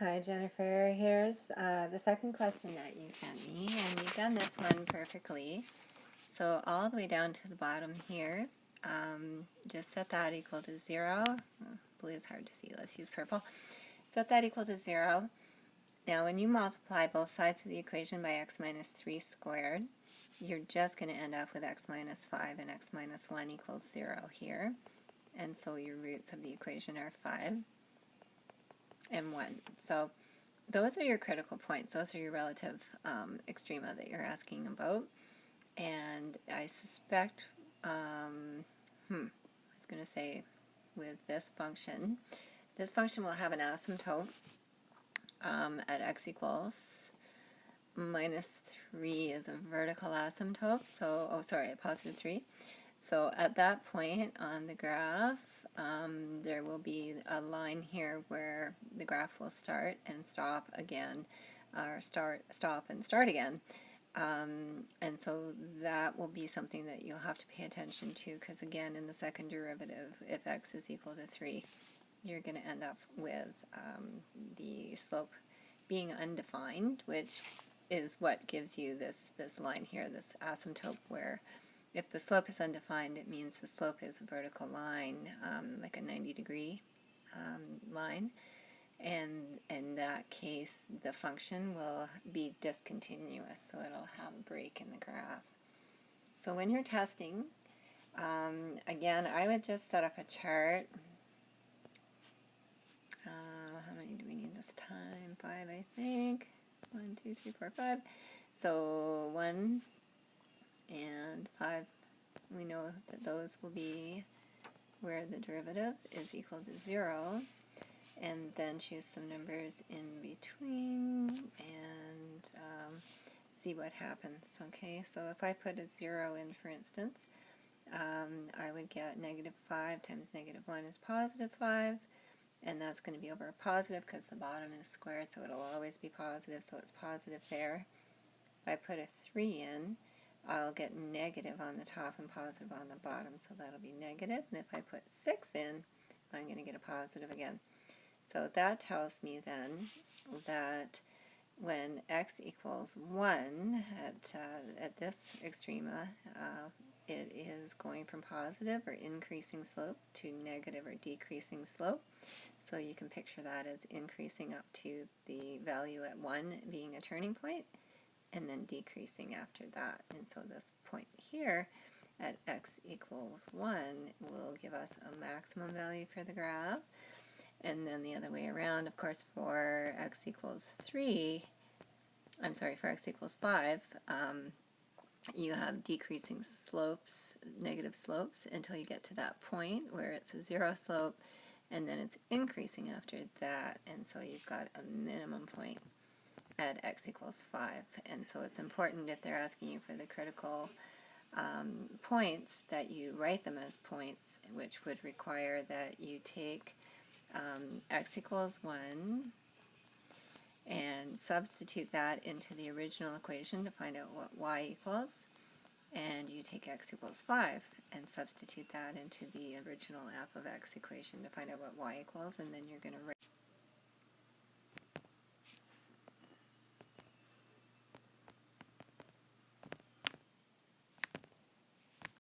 Hi Jennifer, here's the second question that you sent me, and you've done this one perfectly. So all the way down to the bottom here, just set that equal to 0. Blue is hard to see, let's use purple. Set that equal to 0. Now when you multiply both sides of the equation by x minus 3 squared, you're just going to end up with x minus 5 and x minus 1 equals 0 here. And so your roots of the equation are 5 and 1. So those are your critical points. Those are your relative extrema that you're asking about. And I suspect, I was going to say with this function will have an asymptote at x equals minus 3 is a vertical asymptote. So, a positive 3. So at that point on the graph, there will be a line here where the graph will start and stop again, or stop and start again. And so that will be something that you'll have to pay attention to, because again, in the second derivative, if x is equal to 3, you're going to end up with the slope being undefined, which is what gives you this line here, this asymptote, where if the slope is undefined, it means the slope is a vertical line, like a 90-degree line. And in that case, the function will be discontinuous, so it'll have a break in the graph. So when you're testing, again, I would just set up a chart. How many do we need this time? 5, I think. 1, 2, 3, 4, 5. So 1 and 5, we know that those will be where the derivative is equal to 0, and then choose some numbers in between and see what happens. Okay, so if I put a 0 in, for instance, I would get negative 5 times negative 1 is positive 5, and that's going to be over a positive because the bottom is squared, so it'll always be positive, so it's positive there. If I put a 3 in, I'll get negative on the top and positive on the bottom, so that'll be negative. And if I put 6 in, I'm going to get a positive again. So that tells me then that when x equals 1 at this extrema, it is going from positive or increasing slope to negative or decreasing slope. So you can picture that as increasing up to the value at 1 being a turning point, and then decreasing after that. And so this point here at x equals 1 will give us a maximum value for the graph. And then the other way around, of course, for x equals 5, you have decreasing slopes, negative slopes, until you get to that point where it's a 0 slope, and then it's increasing after that, and so you've got a minimum point at x equals 5. And so it's important, if they're asking you for the critical points, that you write them as points, which would require that you take x equals 1 and substitute that into the original equation to find out what y equals, and you take x equals 5 and substitute that into the original f of x equation to find out what y equals, and then you're going to write